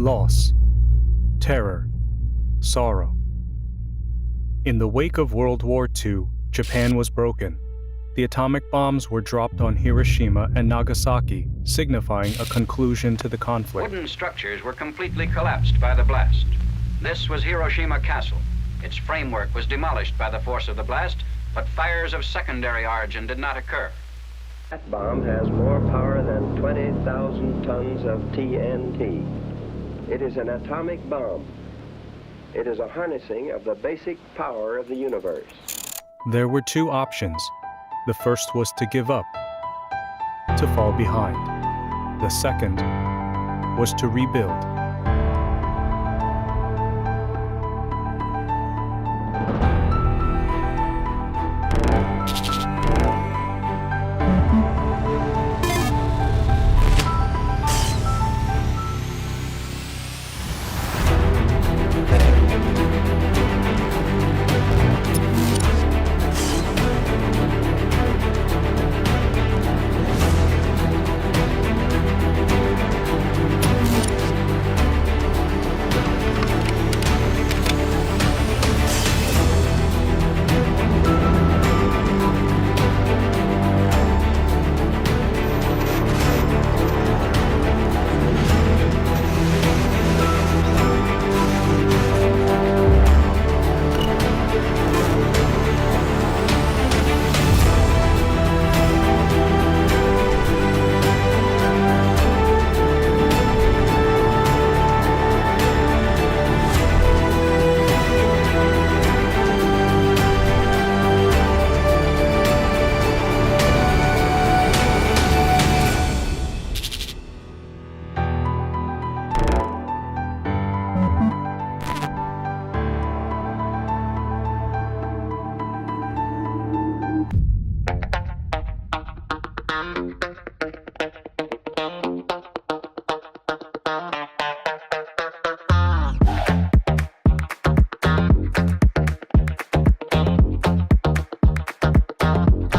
loss, terror, sorrow. In the wake of World War II, Japan was broken. The atomic bombs were dropped on Hiroshima and Nagasaki, signifying a conclusion to the conflict. Wooden structures were completely collapsed by the blast. This was Hiroshima Castle. Its framework was demolished by the force of the blast, but fires of secondary origin did not occur. That bomb has more power than 20,000 tons of TNT. It is an atomic bomb. It is a harnessing of the basic power of the universe. There were two options. The first was to give up, to fall behind. The second was to rebuild.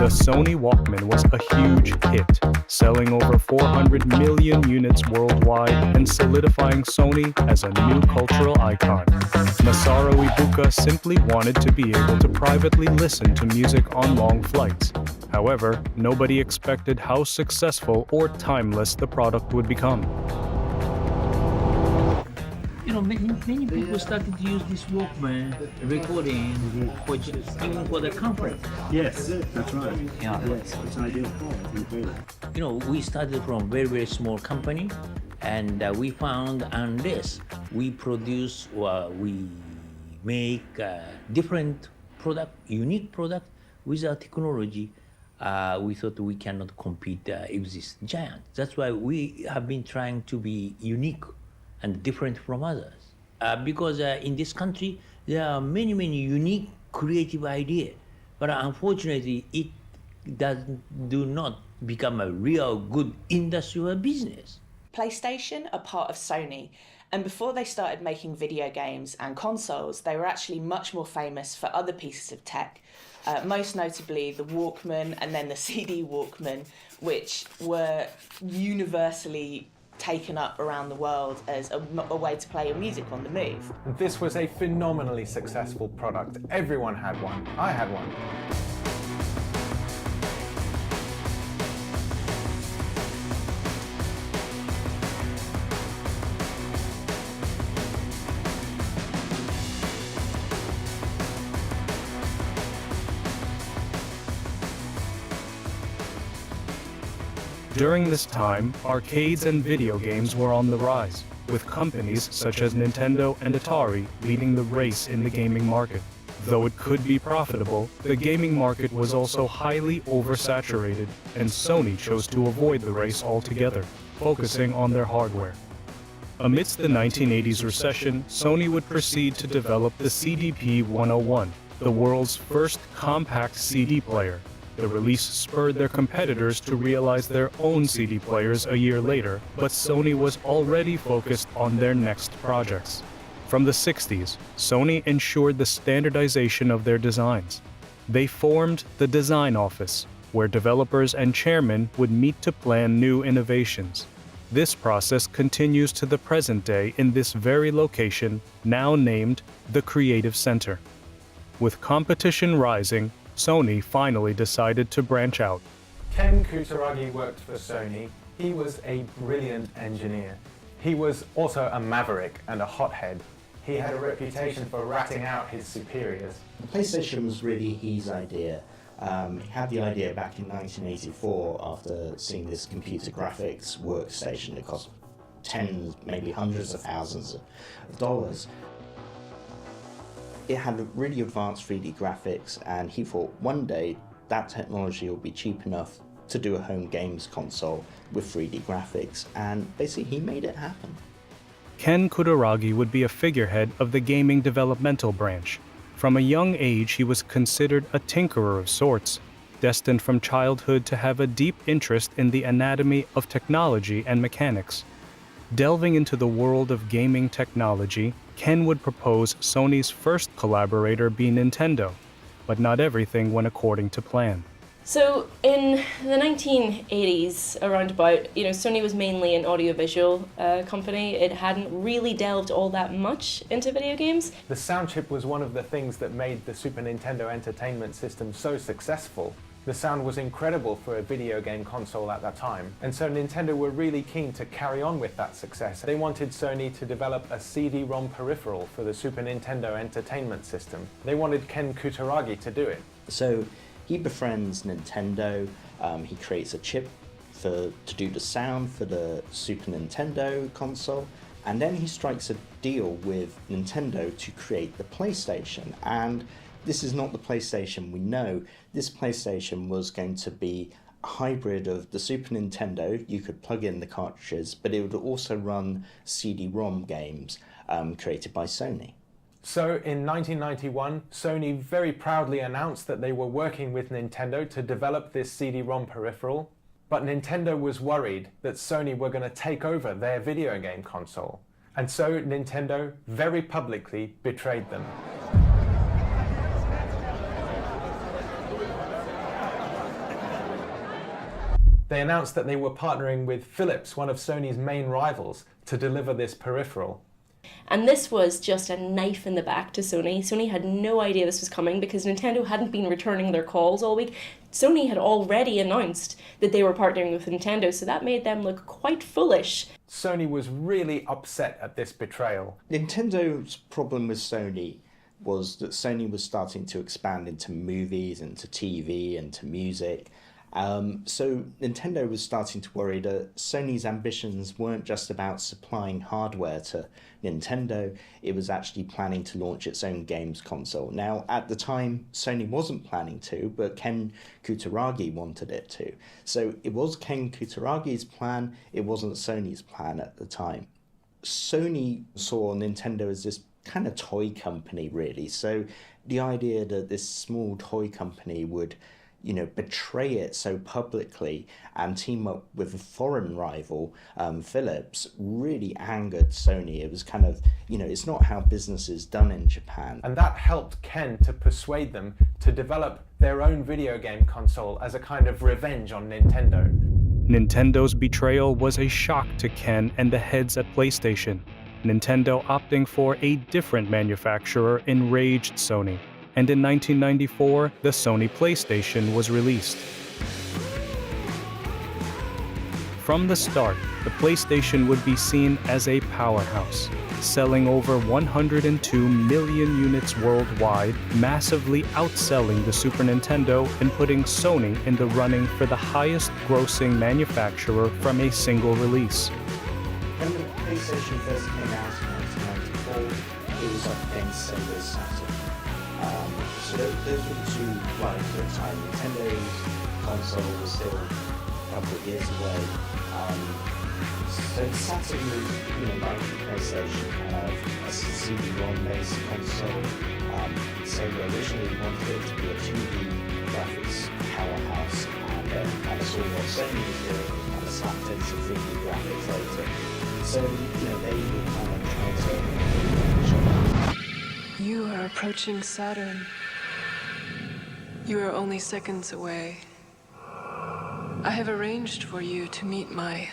The Sony Walkman was a huge hit, selling over 400 million units worldwide and solidifying Sony as a new cultural icon. Masaru Ibuka simply wanted to be able to privately listen to music on long flights. However, nobody expected how successful or timeless the product would become. Many people started to use this Walkman recording even for the conference. Yes, that's right. Yeah. Yes, it's an ideal call. We started from very, very small company, and we found unless we produce or we make different product, unique product with our technology, we thought we cannot compete with this giant. That's why we have been trying to be unique and different from others. Because in this country, there are many, many unique creative ideas, but unfortunately, it do not become a real good industrial business. PlayStation are part of Sony, and before they started making video games and consoles, they were actually much more famous for other pieces of tech, most notably the Walkman and then the CD Walkman, which were universally taken up around the world as a way to play your music on the move. This was a phenomenally successful product. Everyone had one. I had one. During this time, arcades and video games were on the rise, with companies such as Nintendo and Atari leading the race in the gaming market. Though it could be profitable, the gaming market was also highly oversaturated, and Sony chose to avoid the race altogether, focusing on their hardware. Amidst the 1980s recession, Sony would proceed to develop the CDP-101, the world's first compact CD player. The release spurred their competitors to realize their own CD players a year later, but Sony was already focused on their next projects. From the 60s, Sony ensured the standardization of their designs. They formed the Design Office, where developers and chairmen would meet to plan new innovations. This process continues to the present day in this very location, now named the Creative Center. With competition rising, Sony finally decided to branch out. Ken Kutaragi worked for Sony. He was a brilliant engineer. He was also a maverick and a hothead. He had a reputation for ratting out his superiors. The PlayStation was really his idea. He had the idea back in 1984 after seeing this computer graphics workstation that cost tens, maybe hundreds of thousands of dollars. It had really advanced 3D graphics, and he thought one day that technology will be cheap enough to do a home games console with 3D graphics, and basically he made it happen. Ken Kutaragi would be a figurehead of the gaming developmental branch. From a young age, he was considered a tinkerer of sorts, destined from childhood to have a deep interest in the anatomy of technology and mechanics. Delving into the world of gaming technology, Ken would propose Sony's first collaborator be Nintendo, but not everything went according to plan. So in the 1980s, around about, Sony was mainly an audiovisual company. It hadn't really delved all that much into video games. The sound chip was one of the things that made the Super Nintendo Entertainment System so successful. The sound was incredible for a video game console at that time, and so Nintendo were really keen to carry on with that success. They wanted Sony to develop a CD-ROM peripheral for the Super Nintendo Entertainment System. They wanted Ken Kutaragi to do it. So he befriends Nintendo, he creates a chip to do the sound for the Super Nintendo console, and then he strikes a deal with Nintendo to create the PlayStation. And this is not the PlayStation we know. This PlayStation was going to be a hybrid of the Super Nintendo. You could plug in the cartridges, but it would also run CD-ROM games created by Sony. So in 1991, Sony very proudly announced that they were working with Nintendo to develop this CD-ROM peripheral, but Nintendo was worried that Sony were going to take over their video game console. And so Nintendo very publicly betrayed them. They announced that they were partnering with Philips, one of Sony's main rivals, to deliver this peripheral. And this was just a knife in the back to Sony. Sony had no idea this was coming because Nintendo hadn't been returning their calls all week. Sony had already announced that they were partnering with Nintendo, so that made them look quite foolish. Sony was really upset at this betrayal. Nintendo's problem with Sony was that Sony was starting to expand into movies, into TV, into music. So Nintendo was starting to worry that Sony's ambitions weren't just about supplying hardware to Nintendo, it was actually planning to launch its own games console. Now, at the time, Sony wasn't planning to, but Ken Kutaragi wanted it to. So it was Ken Kutaragi's plan, it wasn't Sony's plan at the time. Sony saw Nintendo as this kind of toy company, really. So the idea that this small toy company would betray it so publicly and team up with a foreign rival, Philips, really angered Sony. It was kind of, it's not how business is done in Japan. And that helped Ken to persuade them to develop their own video game console as a kind of revenge on Nintendo. Nintendo's betrayal was a shock to Ken and the heads at PlayStation. Nintendo opting for a different manufacturer enraged Sony, and in 1994, the Sony PlayStation was released. From the start, the PlayStation would be seen as a powerhouse, selling over 102 million units worldwide, massively outselling the Super Nintendo and putting Sony in the running for the highest-grossing manufacturer from a single release. When the PlayStation first came out in 1994, it was up against Sega's Saturn. So those were the two rivals at the time. Nintendo's console was still a couple of years away. So Saturn was, like the PlayStation, kind of a CD-ROM based console. Sega originally wanted it to be a 2D graphics powerhouse, and saw what Sony was doing and kind of slapped in some 3D graphics later. So, they were kind of trying to. You are approaching Saturn. You are only seconds away. I have arranged for you to meet my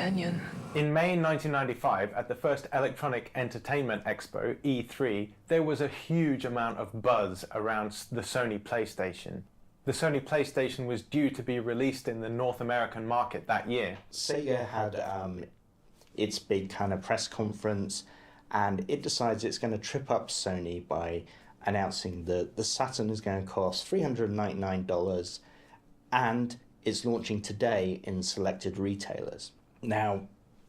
companion. In May 1995, at the first Electronic Entertainment Expo, E3, there was a huge amount of buzz around the Sony PlayStation. The Sony PlayStation was due to be released in the North American market that year. Sega had its big kind of press conference, and it decides it's going to trip up Sony by announcing that the Saturn is going to cost $399 and it's launching today in selected retailers. Now,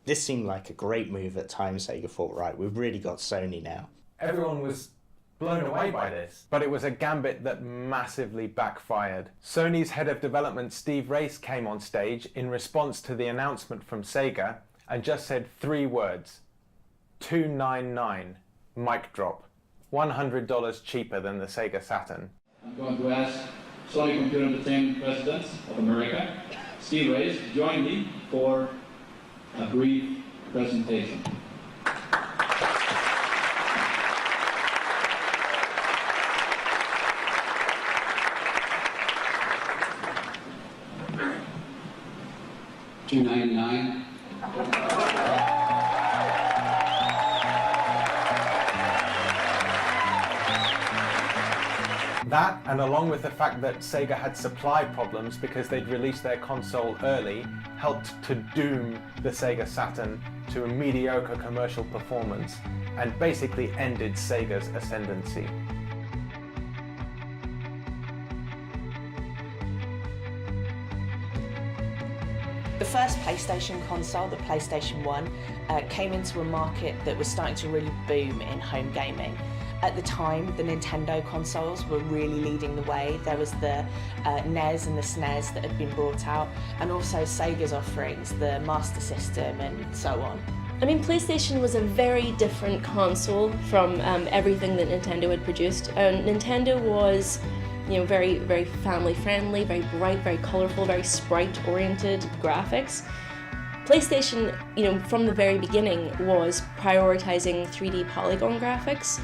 this seemed like a great move at times. Sega thought, right, we've really got Sony now. Everyone was blown away by this, but it was a gambit that massively backfired. Sony's head of development, Steve Race, came on stage in response to the announcement from Sega and just said 3 words: $299, mic drop. $100 cheaper than the Sega Saturn. I'm going to ask Sony Computer Entertainment President of America, Steve Race, to join me for a brief presentation. $299. That, and along with the fact that Sega had supply problems because they'd released their console early, helped to doom the Sega Saturn to a mediocre commercial performance and basically ended Sega's ascendancy. The first PlayStation console, the PlayStation 1, came into a market that was starting to really boom in home gaming. At the time, the Nintendo consoles were really leading the way. There was the NES and the SNES that had been brought out, and also Sega's offerings, the Master System and so on. I mean, PlayStation was a very different console from everything that Nintendo had produced. Nintendo was, you know, very, very family friendly, very bright, very colourful, very sprite-oriented graphics. PlayStation, you know, from the very beginning was prioritising 3D polygon graphics.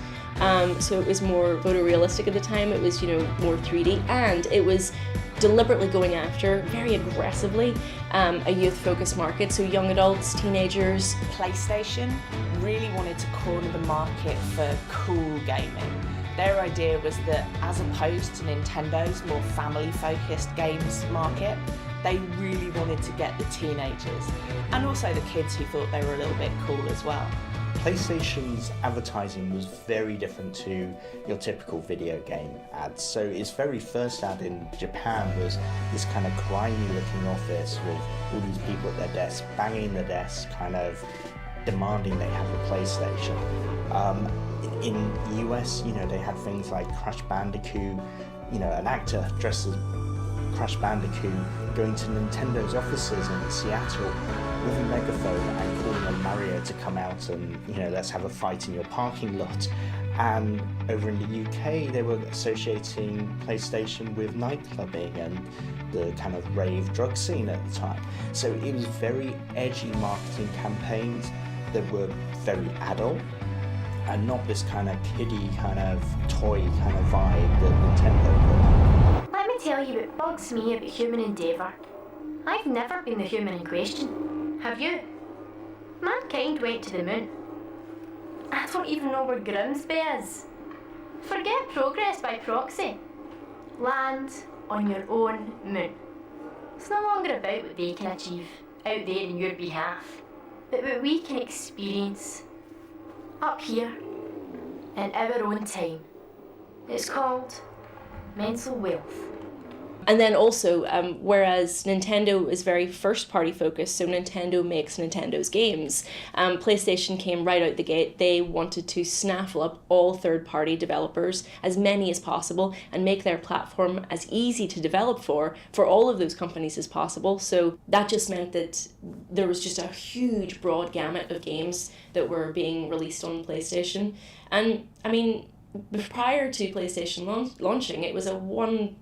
So it was more photorealistic at the time, it was, you know, more 3D, and it was deliberately going after, very aggressively, a youth-focused market, so young adults, teenagers. PlayStation really wanted to corner the market for cool gaming. Their idea was that as opposed to Nintendo's more family-focused games market, they really wanted to get the teenagers, and also the kids who thought they were a little bit cool as well. PlayStation's advertising was very different to your typical video game ads. So its very first ad in Japan was this kind of grimy looking office with all these people at their desks, banging the desk, kind of demanding they have a PlayStation. In the US, you know, they had things like Crash Bandicoot, you know, an actor dressed as Crash Bandicoot going to Nintendo's offices in Seattle with a megaphone and calling on Mario to come out and, you know, let's have a fight in your parking lot. And over in the UK, they were associating PlayStation with nightclubbing and the kind of rave drug scene at the time. So it was very edgy marketing campaigns that were very adult and not this kind of kiddie kind of toy kind of vibe that Nintendo brought. Let me tell you what bugs me about human endeavour. I've never been the human in question. Have you? Mankind went to the moon. I don't even know where Grimsby is. Forget progress by proxy. Land on your own moon. It's no longer about what they can achieve out there in your behalf, but what we can experience up here in our own time. It's called mental wealth. And then also, whereas Nintendo is very first-party focused, so Nintendo makes Nintendo's games, PlayStation came right out the gate. They wanted to snaffle up all third-party developers, as many as possible, and make their platform as easy to develop for all of those companies as possible. So that just meant that there was just a huge, broad gamut of games that were being released on PlayStation. And, I mean, prior to PlayStation launching, it was a one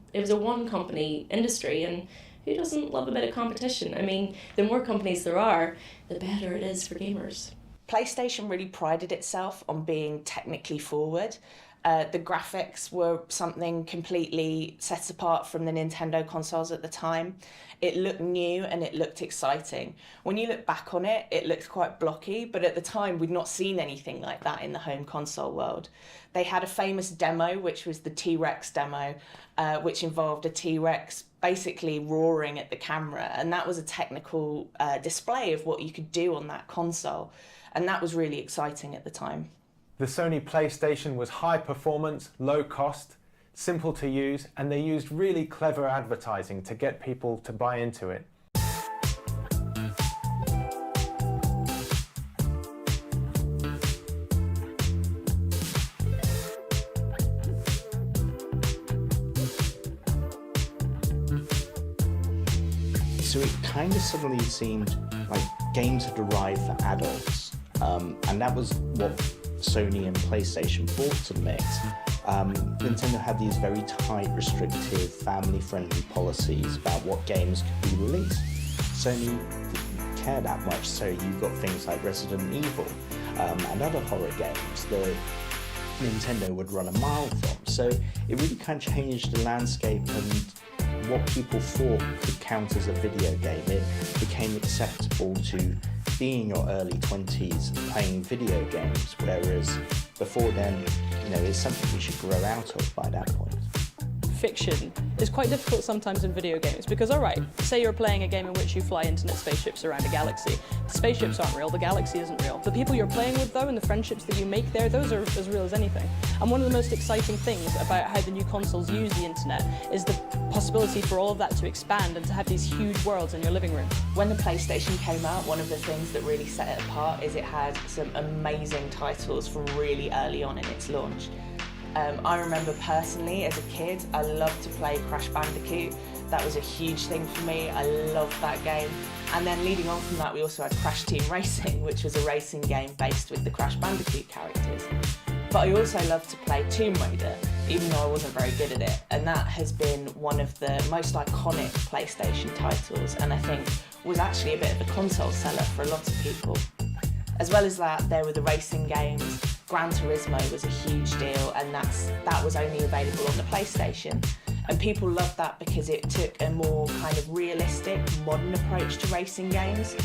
company industry, and who doesn't love a bit of competition? I mean, the more companies there are, the better it is for gamers. PlayStation really prided itself on being technically forward. The graphics were something completely set apart from the Nintendo consoles at the time. It looked new and it looked exciting. When you look back on it, it looked quite blocky, but at the time we'd not seen anything like that in the home console world. They had a famous demo, which was the T-Rex demo, which involved a T-Rex basically roaring at the camera, and that was a technical display of what you could do on that console, and that was really exciting at the time. The Sony PlayStation was high performance, low cost, simple to use, and they used really clever advertising to get people to buy into it. So it kind of suddenly seemed like games had arrived for adults, and that was what Sony and PlayStation brought to the mix. Nintendo had these very tight, restrictive, family-friendly policies about what games could be released. Sony didn't care that much, so you got things like Resident Evil and other horror games that Nintendo would run a mile from. So it really kind of changed the landscape and what people thought could count as a video game. It became acceptable to be in your early 20s playing video games, whereas before then, it's something you should grow out of by that point. Fiction is quite difficult sometimes in video games because, alright, say you're playing a game in which you fly internet spaceships around a galaxy. The spaceships aren't real, the galaxy isn't real. The people you're playing with though, and the friendships that you make there, those are as real as anything. And one of the most exciting things about how the new consoles use the internet is the possibility for all of that to expand and to have these huge worlds in your living room. When the PlayStation came out, one of the things that really set it apart is it had some amazing titles from really early on in its launch. I remember personally, as a kid, I loved to play Crash Bandicoot. That was a huge thing for me. I loved that game. And then leading on from that, we also had Crash Team Racing, which was a racing game based with the Crash Bandicoot characters. But I also loved to play Tomb Raider, even though I wasn't very good at it. And that has been one of the most iconic PlayStation titles, and I think was actually a bit of a console seller for a lot of people. As well as that, there were the racing games. Gran Turismo was a huge deal, and that was only available on the PlayStation. And people loved that because it took a more kind of realistic, modern approach to racing games.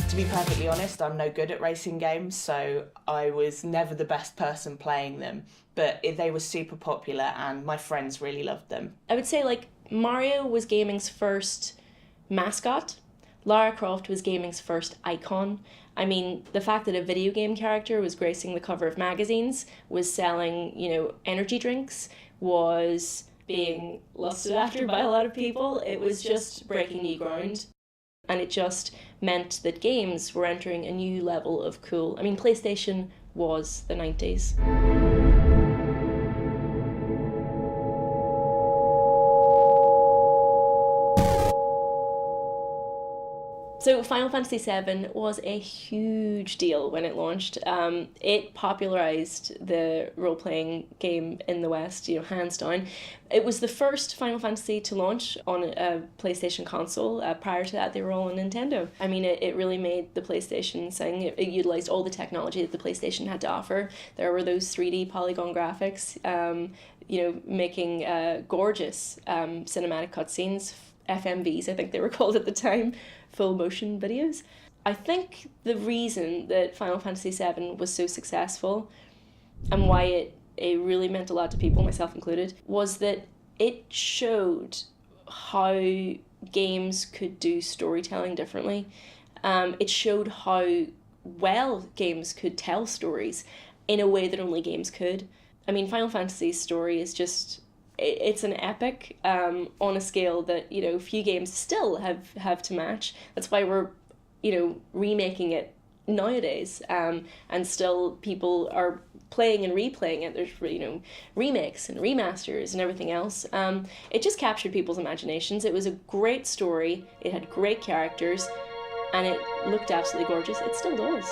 To be perfectly honest, I'm no good at racing games, so I was never the best person playing them. But they were super popular, and my friends really loved them. I would say, like, Mario was gaming's first mascot. Lara Croft was gaming's first icon. I mean, the fact that a video game character was gracing the cover of magazines, was selling, energy drinks, was being lusted after by a lot of people, it was just breaking new ground. And it just meant that games were entering a new level of cool. I mean, PlayStation was the 90s. So Final Fantasy VII was a huge deal when it launched. It popularized the role-playing game in the West, hands down. It was the first Final Fantasy to launch on a PlayStation console. Prior to that, they were all on Nintendo. I mean, it really made the PlayStation sing. It utilized all the technology that the PlayStation had to offer. There were those 3D polygon graphics, making gorgeous cinematic cutscenes, FMVs, I think they were called at the time, full motion videos. I think the reason that Final Fantasy VII was so successful and why it really meant a lot to people, myself included, was that it showed how games could do storytelling differently. It showed how well games could tell stories in a way that only games could. I mean, Final Fantasy's story is just... It's an epic on a scale that, few games still have to match. That's why we're, remaking it nowadays. And still people are playing and replaying it. There's, remakes and remasters and everything else. It just captured people's imaginations. It was a great story. It had great characters. And it looked absolutely gorgeous. It still does.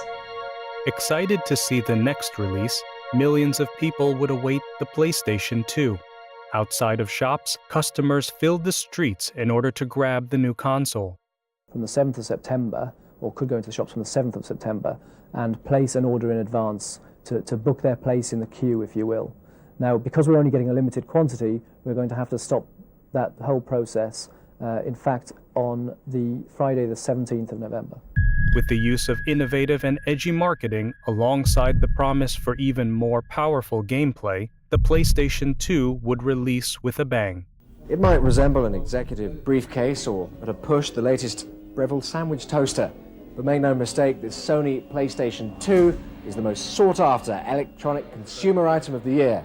Excited to see the next release, millions of people would await the PlayStation 2. Outside of shops, customers filled the streets in order to grab the new console. From the 7th of September, or could go into the shops from the 7th of September, and place an order in advance to book their place in the queue, if you will. Now, because we're only getting a limited quantity, we're going to have to stop that whole process, in fact, on the Friday the 17th of November. With the use of innovative and edgy marketing alongside the promise for even more powerful gameplay, the PlayStation 2 would release with a bang. It might resemble an executive briefcase or, at a push, the latest Breville sandwich toaster. But make no mistake, this Sony PlayStation 2 is the most sought-after electronic consumer item of the year,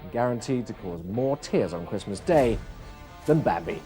and guaranteed to cause more tears on Christmas Day than Bambi.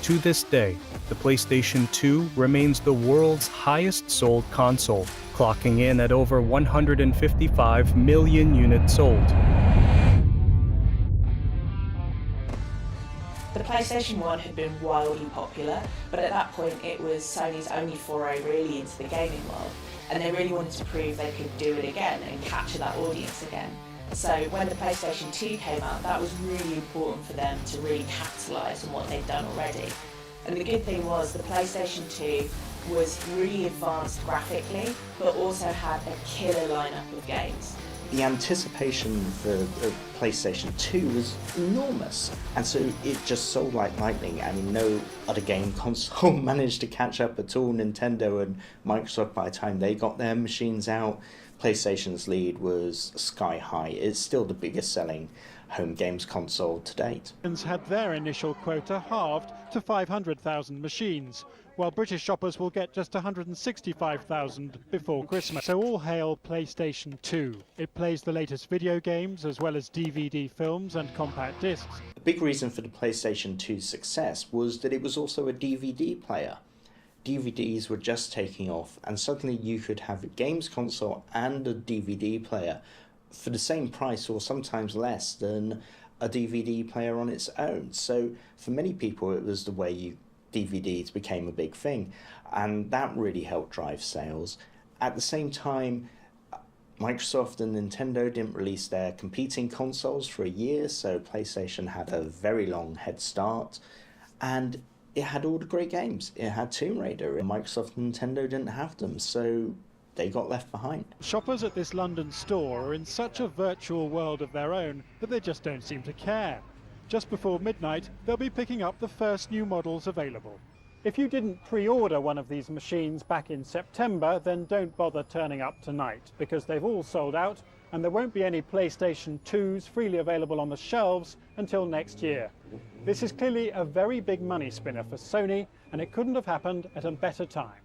To this day, the PlayStation 2 remains the world's highest sold console, clocking in at over 155 million units sold. The PlayStation 1 had been wildly popular, but at that point it was Sony's only foray really into the gaming world, and they really wanted to prove they could do it again and capture that audience again. So when the PlayStation 2 came out, that was really important for them to really capitalise on what they'd done already. And the good thing was the PlayStation 2 was really advanced graphically, but also had a killer lineup of games. The anticipation for the PlayStation 2 was enormous, and so it just sold like lightning. I mean, no other game console managed to catch up at all. Nintendo and Microsoft, by the time they got their machines out, PlayStation's lead was sky high. It's still the biggest selling home games console to date. Had their initial quota halved to 500,000 machines, while British shoppers will get just 165,000 before Christmas. So all hail PlayStation 2. It plays the latest video games as well as DVD films and compact discs. A big reason for the PlayStation 2's success was that it was also a DVD player. DVDs were just taking off, and suddenly you could have a games console and a DVD player for the same price or sometimes less than a DVD player on its own. So for many people it was the way DVDs became a big thing, and that really helped drive sales. At the same time, Microsoft and Nintendo didn't release their competing consoles for a year, so PlayStation had a very long head start, and it had all the great games. It had Tomb Raider, and Microsoft and Nintendo didn't have them, so they got left behind. Shoppers at this London store are in such a virtual world of their own that they just don't seem to care. Just before midnight, they'll be picking up the first new models available. If you didn't pre-order one of these machines back in September, then don't bother turning up tonight, because they've all sold out and there won't be any PlayStation 2s freely available on the shelves until next year. This is clearly a very big money spinner for Sony, and it couldn't have happened at a better time.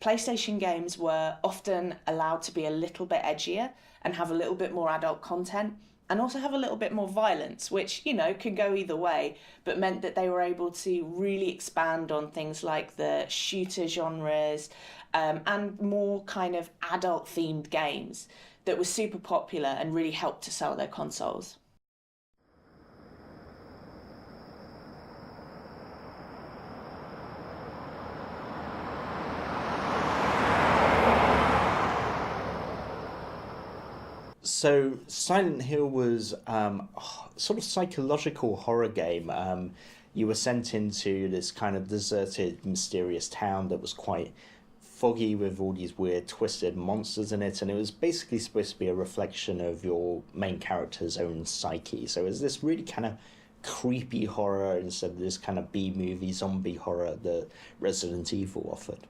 PlayStation games were often allowed to be a little bit edgier and have a little bit more adult content, and also have a little bit more violence, which, you know, could go either way, but meant that they were able to really expand on things like the shooter genres and more kind of adult-themed games that were super popular and really helped to sell their consoles. So Silent Hill was sort of psychological horror game. You were sent into this kind of deserted, mysterious town that was quite foggy with all these weird, twisted monsters in it, and it was basically supposed to be a reflection of your main character's own psyche. So it was this really kind of creepy horror instead of this kind of B-movie zombie horror that Resident Evil offered.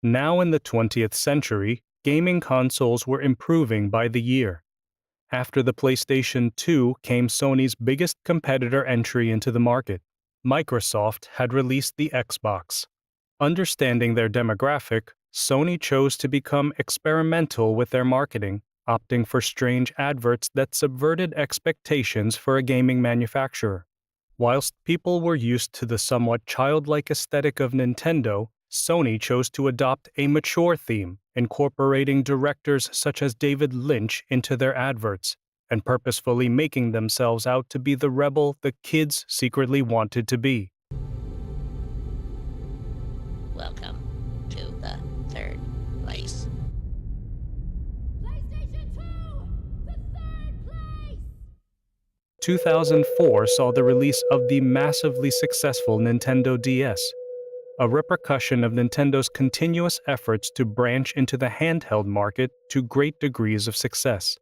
Now in the 20th century, gaming consoles were improving by the year. After the PlayStation 2 came Sony's biggest competitor entry into the market. Microsoft had released the Xbox. Understanding their demographic, Sony chose to become experimental with their marketing, opting for strange adverts that subverted expectations for a gaming manufacturer. Whilst people were used to the somewhat childlike aesthetic of Nintendo, Sony chose to adopt a mature theme, incorporating directors such as David Lynch into their adverts, and purposefully making themselves out to be the rebel the kids secretly wanted to be. Welcome to the third place. 2004 saw the release of the massively successful Nintendo DS, a repercussion of Nintendo's continuous efforts to branch into the handheld market to great degrees of success.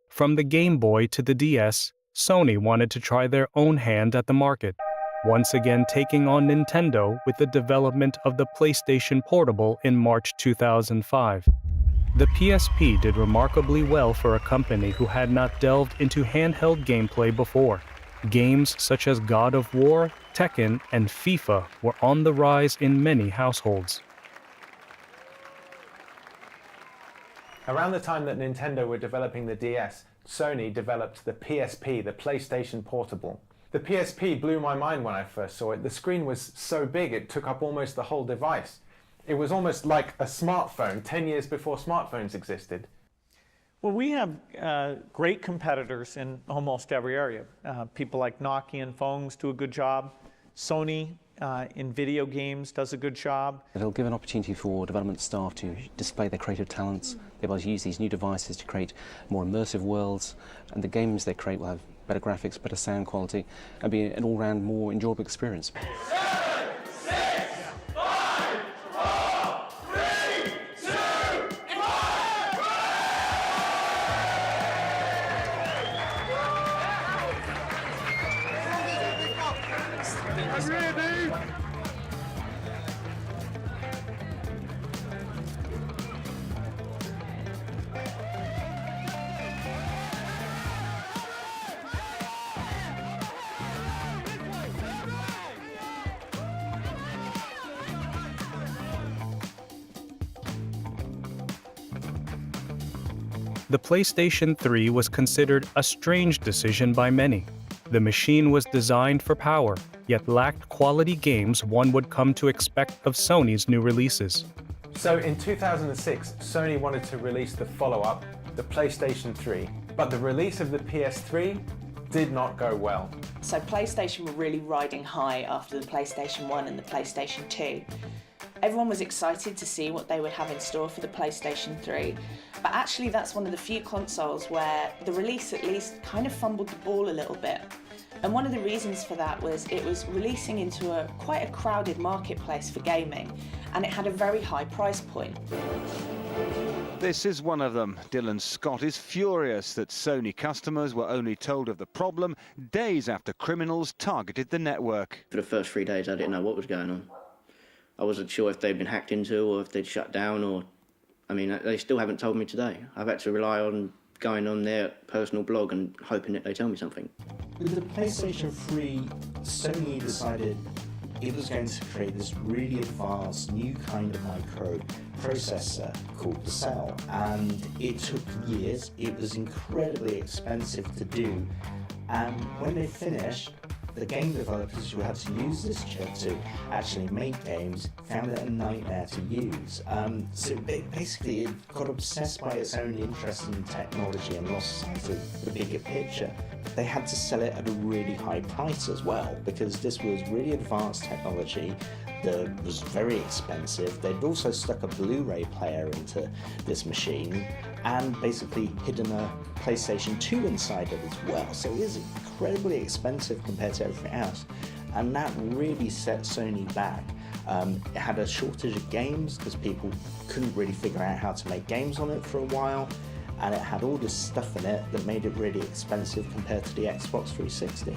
From the Game Boy to the DS, Sony wanted to try their own hand at the market, once again taking on Nintendo with the development of the PlayStation Portable in March 2005. The PSP did remarkably well for a company who had not delved into handheld gameplay before. Games such as God of War, Tekken, and FIFA were on the rise in many households. Around the time that Nintendo were developing the DS, Sony developed the PSP, the PlayStation Portable. The PSP blew my mind when I first saw it. The screen was so big it took up almost the whole device. It was almost like a smartphone 10 years before smartphones existed. Well, we have great competitors in almost every area. People like Nokia and phones do a good job. Sony in video games does a good job. It'll give an opportunity for development staff to display their creative talents. They'll be able to use these new devices to create more immersive worlds, and the games they create will have better graphics, better sound quality, and be an all-round more enjoyable experience. The PlayStation 3 was considered a strange decision by many. The machine was designed for power, yet lacked quality games one would come to expect of Sony's new releases. So in 2006, Sony wanted to release the follow-up, the PlayStation 3, but the release of the PS3 did not go well. So PlayStation were really riding high after the PlayStation 1 and the PlayStation 2. Everyone was excited to see what they would have in store for the PlayStation 3, but actually that's one of the few consoles where the release at least kind of fumbled the ball a little bit. And one of the reasons for that was it was releasing into quite a crowded marketplace for gaming, and it had a very high price point. This is one of them. Dylan Scott is furious that Sony customers were only told of the problem days after criminals targeted the network. For the first 3 days I didn't know what was going on. I wasn't sure if they'd been hacked into or if they'd shut down, or, I mean, they still haven't told me today. I've had to rely on going on their personal blog and hoping that they tell me something. With the PlayStation 3, Sony decided it was going to create this really advanced new kind of microprocessor called the Cell, and it took years. It was incredibly expensive to do, and when they finished, the game developers who had to use this chip to actually make games found it a nightmare to use. So basically it got obsessed by its own interest in technology and lost sight of the bigger picture. They had to sell it at a really high price as well, because this was really advanced technology that was very expensive. They'd also stuck a Blu-ray player into this machine and basically hidden a PlayStation 2 inside it as well. So it is incredibly expensive compared to everything else. And that really set Sony back. It had a shortage of games because people couldn't really figure out how to make games on it for a while. And it had all this stuff in it that made it really expensive compared to the Xbox 360.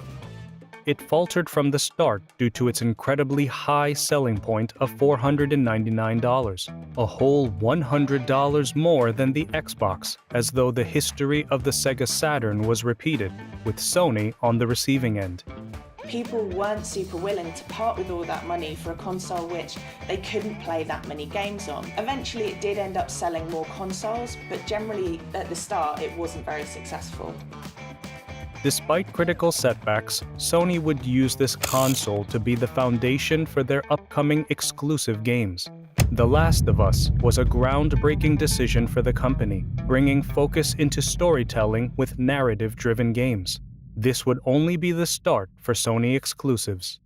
It faltered from the start due to its incredibly high selling point of $499, a whole $100 more than the Xbox, as though the history of the Sega Saturn was repeated, with Sony on the receiving end. People weren't super willing to part with all that money for a console which they couldn't play that many games on. Eventually it did end up selling more consoles, but generally at the start it wasn't very successful. Despite critical setbacks, Sony would use this console to be the foundation for their upcoming exclusive games. The Last of Us was a groundbreaking decision for the company, bringing focus into storytelling with narrative-driven games. This would only be the start for Sony exclusives.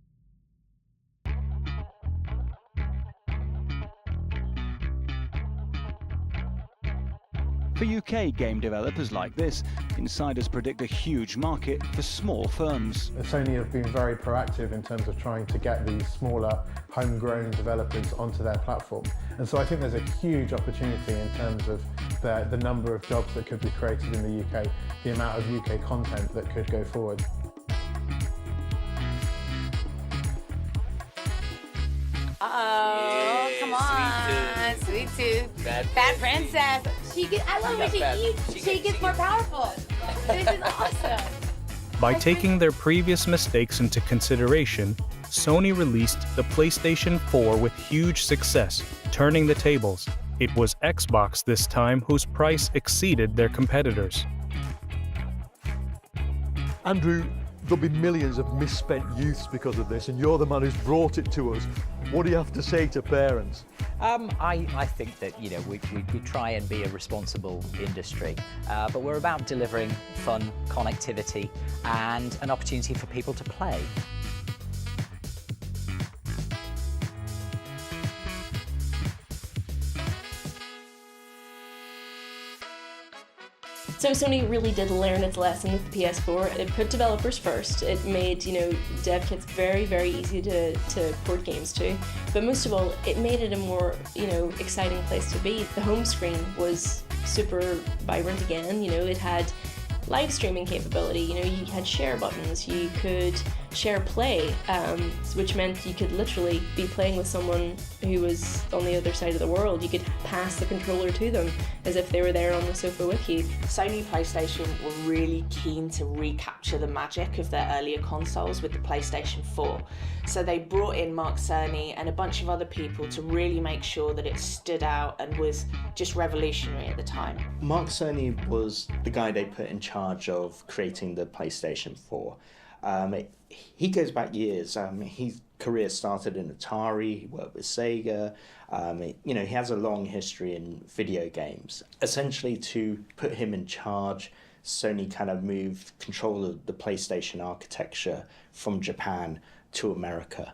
For UK game developers like this, insiders predict a huge market for small firms. Sony have been very proactive in terms of trying to get these smaller homegrown developers onto their platform. And so I think there's a huge opportunity in terms of the number of jobs that could be created in the UK, the amount of UK content that could go forward. Uh-oh, come on, sweet tooth, fat princess. I love when she eats, she gets more powerful. This is awesome. By taking their previous mistakes into consideration, Sony released the PlayStation 4 with huge success, turning the tables. It was Xbox this time whose price exceeded their competitors. Andrew, there'll be millions of misspent youths because of this, and you're the man who's brought it to us. What do you have to say to parents? I think that we try and be a responsible industry, but we're about delivering fun, connectivity, and an opportunity for people to play. So Sony really did learn its lesson with the PS4. It put developers first. It made, dev kits very, very easy to port games to. But most of all, it made it a more, exciting place to be. The home screen was super vibrant again. It had live streaming capability. You had share buttons. You could share play, which meant you could literally be playing with someone who was on the other side of the world. You could pass the controller to them as if they were there on the sofa with you. Sony PlayStation were really keen to recapture the magic of their earlier consoles with the PlayStation 4. So they brought in Mark Cerny and a bunch of other people to really make sure that it stood out and was just revolutionary at the time. Mark Cerny was the guy they put in charge of creating the PlayStation 4. He goes back years. His career started in Atari, he worked with Sega. He has a long history in video games. Essentially, to put him in charge, Sony kind of moved control of the PlayStation architecture from Japan to America.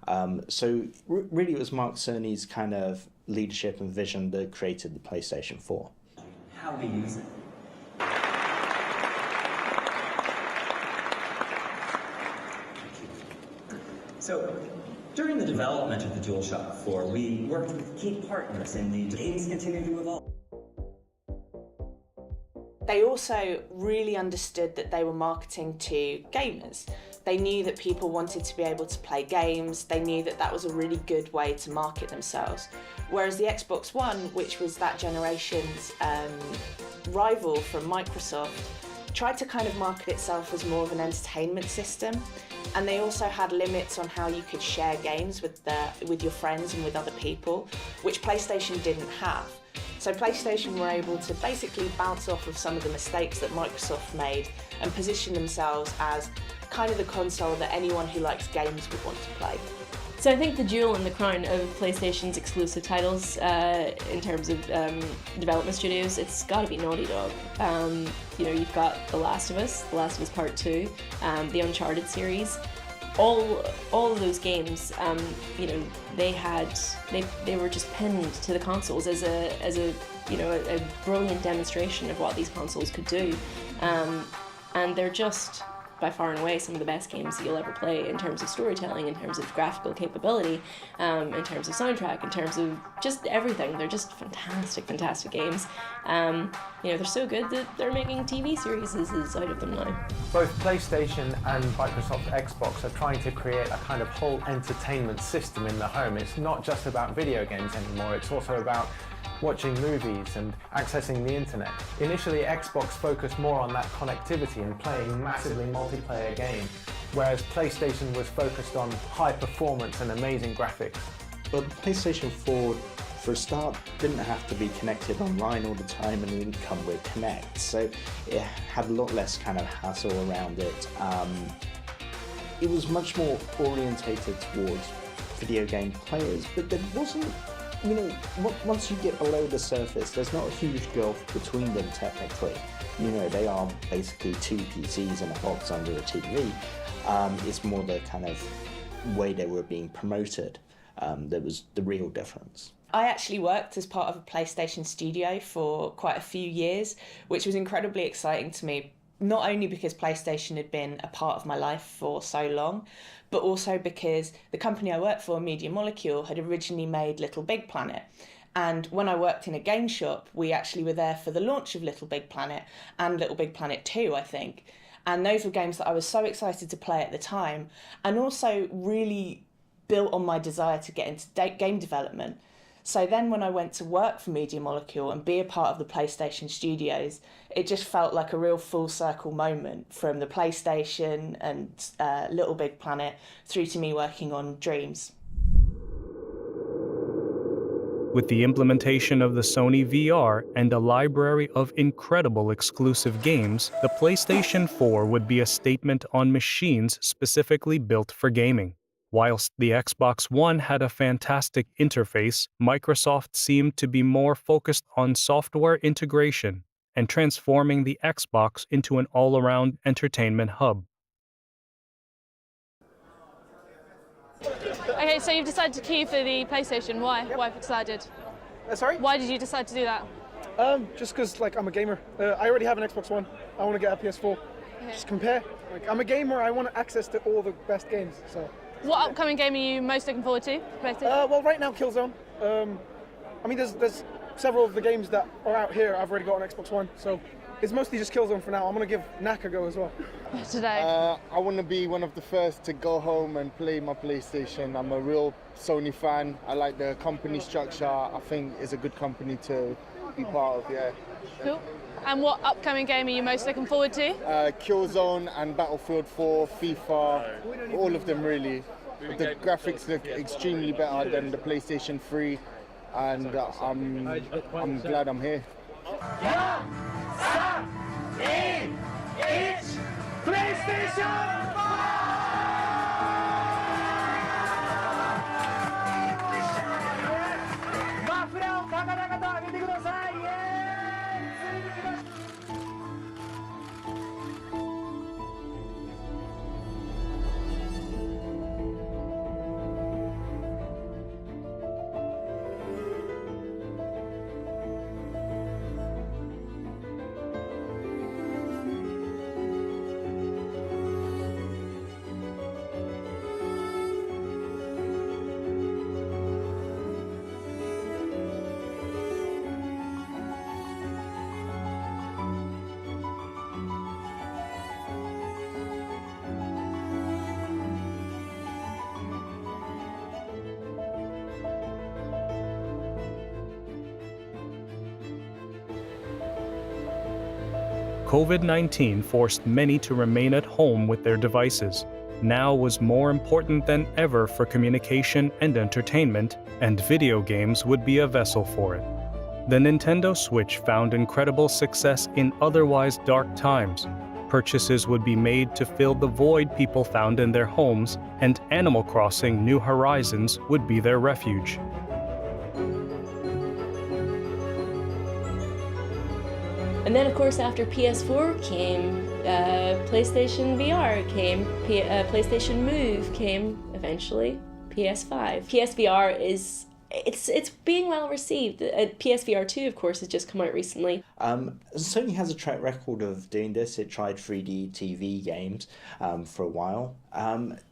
Really it was Mark Cerny's kind of leadership and vision that created the PlayStation 4. How we use it. So, during the development of the DualShock 4, we worked with key partners and the games continue to evolve. They also really understood that they were marketing to gamers. They knew that people wanted to be able to play games. They knew that that was a really good way to market themselves. Whereas the Xbox One, which was that generation's rival from Microsoft, tried to kind of market itself as more of an entertainment system. And they also had limits on how you could share games with your friends and with other people, which PlayStation didn't have. So PlayStation were able to basically bounce off of some of the mistakes that Microsoft made and position themselves as kind of the console that anyone who likes games would want to play. So I think the jewel in the crown of PlayStation's exclusive titles in terms of development studios, it's got to be Naughty Dog. You've got The Last of Us Part 2, the Uncharted series. All of those games, they were just pinned to the consoles as a brilliant demonstration of what these consoles could do, and they're just by far and away some of the best games that you'll ever play in terms of storytelling, in terms of graphical capability, in terms of soundtrack, in terms of just everything. They're just fantastic games. They're so good that they're making TV series out of them now. Both PlayStation and Microsoft Xbox are trying to create a kind of whole entertainment system in the home. It's not just about video games anymore, it's also about watching movies and accessing the internet. Initially, Xbox focused more on that connectivity and playing massively multiplayer games, whereas PlayStation was focused on high performance and amazing graphics. But the PlayStation 4, for a start, didn't have to be connected online all the time and it didn't come with Kinect, so it had a lot less kind of hassle around it. It was much more orientated towards video game players, but there wasn't, once you get below the surface, there's not a huge gulf between them technically. They are basically two PCs in a box under a TV. It's more the kind of way they were being promoted that was the real difference. I actually worked as part of a PlayStation studio for quite a few years, which was incredibly exciting to me, not only because PlayStation had been a part of my life for so long, but also because the company I worked for, Media Molecule, had originally made Little Big Planet. And when I worked in a game shop, we actually were there for the launch of Little Big Planet and Little Big Planet 2, I think. And those were games that I was so excited to play at the time, and also really built on my desire to get into game development. So then when I went to work for Media Molecule and be a part of the PlayStation studios, it just felt like a real full circle moment, from the PlayStation and Little Big Planet through to me working on Dreams. With the implementation of the Sony VR and a library of incredible exclusive games, the PlayStation 4 would be a statement on machines specifically built for gaming. Whilst the Xbox One had a fantastic interface, Microsoft seemed to be more focused on software integration and transforming the Xbox into an all-around entertainment hub. Okay, so you've decided to key for the PlayStation. Why? Why have you decided? Sorry? Why did you decide to do that? Just because, like, I'm a gamer. I already have an Xbox One. I want to get a PS4. Okay. Just compare. Like, I'm a gamer. I want access to all the best games. So. What upcoming game are you most looking forward to? Well, right now, Killzone. I mean, there's several of the games that are out here I've already got on Xbox One, so it's mostly just Killzone for now. I'm going to give Knack a go as well. Today? I want to be one of the first to go home and play my PlayStation. I'm a real Sony fan. I like the company structure. I think it's a good company to be part of, yeah. Cool. And what upcoming game are you most looking forward to? Killzone and Battlefield 4, FIFA, all of them really. The graphics look extremely better than the PlayStation 3, and I'm glad I'm here. PlayStation 'COVID-19 forced many to remain at home with their devices. Now was more important than ever for communication and entertainment, and video games would be a vessel for it. The Nintendo Switch found incredible success in otherwise dark times. Purchases would be made to fill the void people found in their homes, and Animal Crossing: New Horizons would be their refuge. And then, of course, after PS4 came, PlayStation VR came, PlayStation Move came eventually, PS5. PSVR is, it's being well received. PSVR 2, of course, has just come out recently. Sony has a track record of doing this. It tried 3D TV games for a while.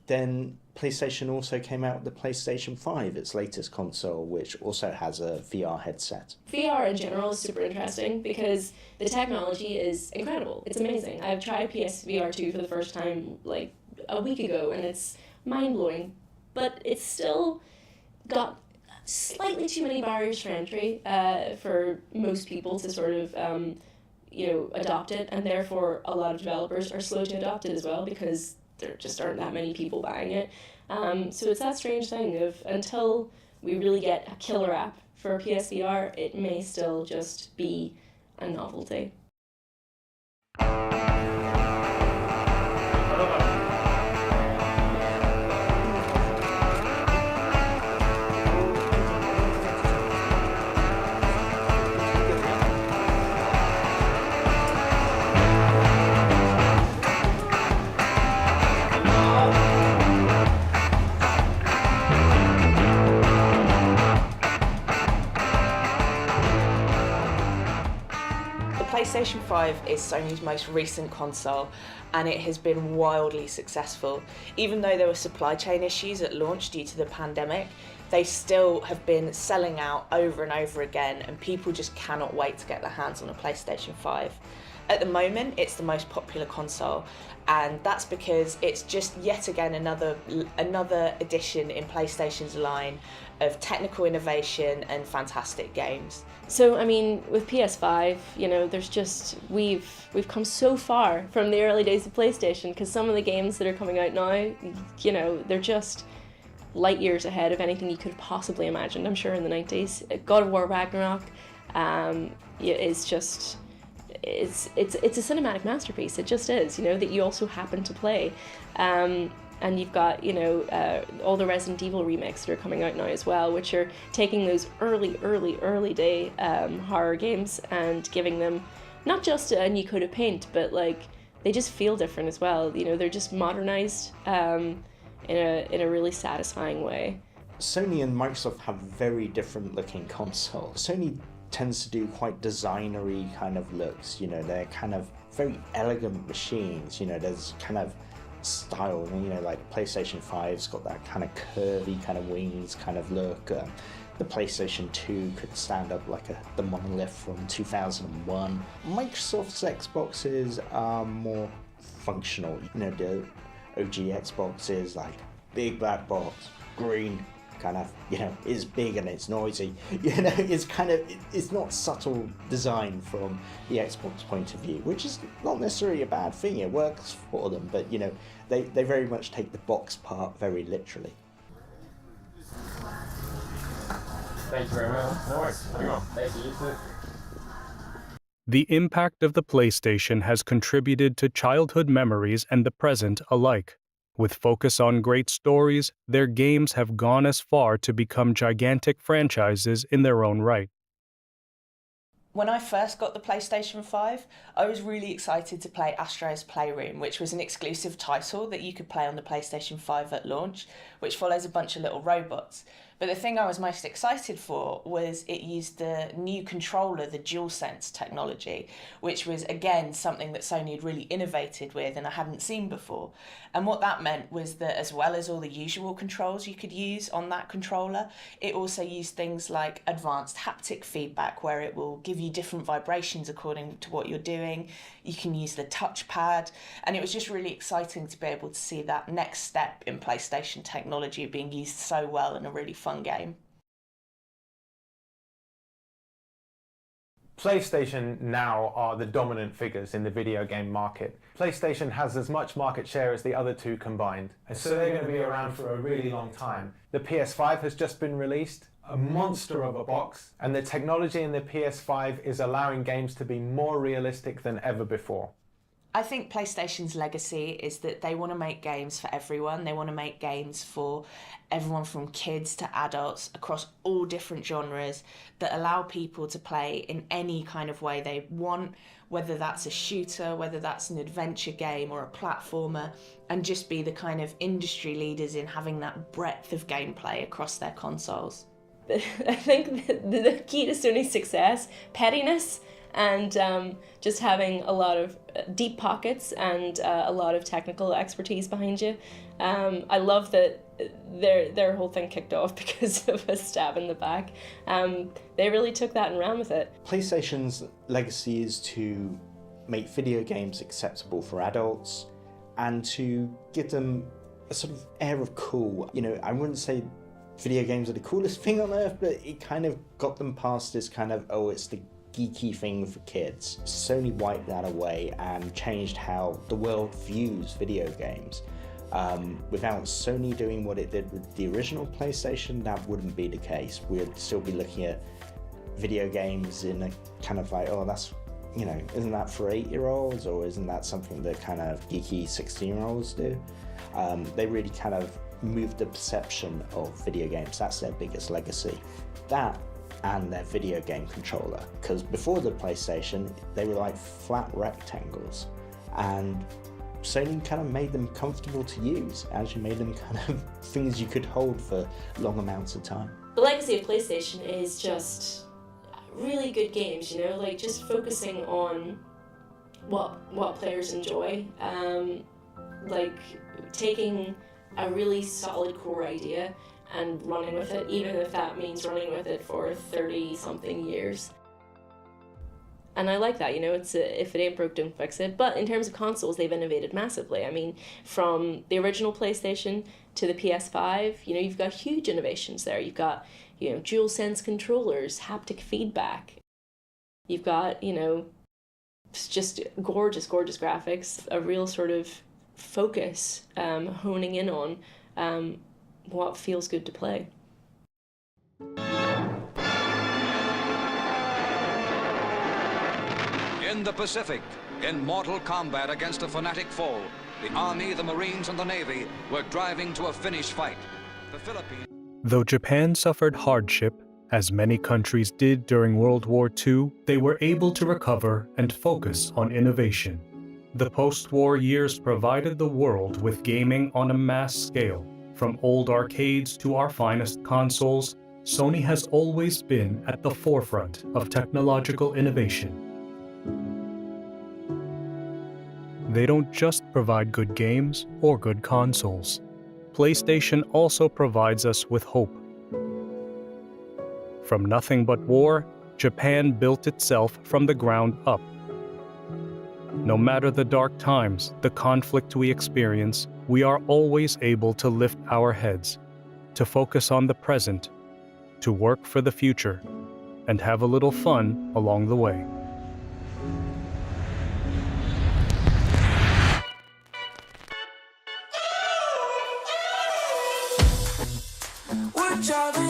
Then PlayStation also came out with the PlayStation 5, its latest console, which also has a VR headset. VR in general is super interesting because the technology is incredible. It's amazing. I've tried PSVR 2 for the first time like a week ago, and it's mind-blowing. But it's still got slightly too many barriers for entry for most people to sort of adopt it, and therefore a lot of developers are slow to adopt it as well because there just aren't that many people buying it. So it's that strange thing of until we really get a killer app for PSVR, it may still just be a novelty. PlayStation 5 is Sony's most recent console, and it has been wildly successful. Even though there were supply chain issues at launch due to the pandemic, they still have been selling out over and over again, and people just cannot wait to get their hands on a PlayStation 5. At the moment, it's the most popular console, and that's because it's just yet again another addition in PlayStation's line of technical innovation and fantastic games. So I mean, with PS5, you know, there's just we've come so far from the early days of PlayStation, because some of the games that are coming out now, you know, they're just light years ahead of anything you could possibly imagine. I'm sure in the 90s, God of War Ragnarok is just. It's a cinematic masterpiece. It just is, you know, that you also happen to play. And you've got, you know, all the Resident Evil remakes that are coming out now as well, which are taking those early day horror games and giving them not just a new coat of paint, but like they just feel different as well. You know, they're just modernized in a really satisfying way. Sony and Microsoft have very different looking consoles. Sony tends to do quite designery kind of looks, you know, they're kind of very elegant machines, you know, there's kind of style, you know, like PlayStation 5's got that kind of curvy kind of wings kind of look. The PlayStation 2 could stand up like the monolith from 2001. Microsoft's Xboxes are more functional, you know, the OG Xboxes, like big black box, green, kind of, you know, it's big and it's noisy, you know, it's kind of, it's not subtle design from the Xbox point of view, which is not necessarily a bad thing, it works for them, but you know, they very much take the box part very literally. Thank you very much. No worries. Thank you. The impact of the PlayStation has contributed to childhood memories and the present alike. With focus on great stories, their games have gone as far to become gigantic franchises in their own right. When I first got the PlayStation 5, I was really excited to play Astro's Playroom, which was an exclusive title that you could play on the PlayStation 5 at launch, which follows a bunch of little robots. But the thing I was most excited for was it used the new controller, the DualSense technology, which was, again, something that Sony had really innovated with and I hadn't seen before. And what that meant was that as well as all the usual controls you could use on that controller, it also used things like advanced haptic feedback, where it will give you different vibrations according to what you're doing. You can use the touchpad, and it was just really exciting to be able to see that next step in PlayStation technology being used so well in a really fun game. PlayStation now are the dominant figures in the video game market. PlayStation has as much market share as the other two combined, and so they're going to be around for a really long time. The PS5 has just been released, a monster of a box, and the technology in the PS5 is allowing games to be more realistic than ever before. I think PlayStation's legacy is that they want to make games for everyone. They want to make games for everyone from kids to adults across all different genres that allow people to play in any kind of way they want, whether that's a shooter, whether that's an adventure game or a platformer, and just be the kind of industry leaders in having that breadth of gameplay across their consoles. I think the key to Sony's success, pettiness, and just having a lot of deep pockets and a lot of technical expertise behind you. I love that their whole thing kicked off because of a stab in the back. They really took that and ran with it. PlayStation's legacy is to make video games acceptable for adults and to give them a sort of air of cool. You know, I wouldn't say video games are the coolest thing on earth, but it kind of got them past this kind of, oh, it's the geeky thing for kids. Sony wiped that away and changed how the world views video games. Without Sony doing what it did with the original PlayStation, that wouldn't be the case. We'd still be looking at video games in a kind of like, oh, that's, you know, isn't that for 8-year-olds, or isn't that something that kind of geeky 16-year-olds do? They really kind of moved the perception of video games. That's their biggest legacy. That and their video game controller, because before the PlayStation they were like flat rectangles, and Sony kind of made them comfortable to use, actually made them kind of things you could hold for long amounts of time. The legacy of PlayStation is just really good games, you know, like just focusing on what players enjoy, like taking a really solid core idea and running with it, even if that means running with it for 30-something years. And I like that, you know, it's if it ain't broke, don't fix it. But in terms of consoles, they've innovated massively. I mean, from the original PlayStation to the PS5, you know, you've got huge innovations there. You've got, you know, DualSense controllers, haptic feedback. You've got, you know, just gorgeous, gorgeous graphics, a real sort of focus, honing in on what feels good to play. In the Pacific, in mortal combat against a fanatic foe, the Army, the Marines, and the Navy were driving to a finish fight. The Philippines... Though Japan suffered hardship, as many countries did during World War II, they were able to recover and focus on innovation. The post-war years provided the world with gaming on a mass scale. From old arcades to our finest consoles, Sony has always been at the forefront of technological innovation. They don't just provide good games or good consoles. PlayStation also provides us with hope. From nothing but war, Japan built itself from the ground up. No matter the dark times, the conflict we experience, we are always able to lift our heads, to focus on the present, to work for the future, and have a little fun along the way. We're driving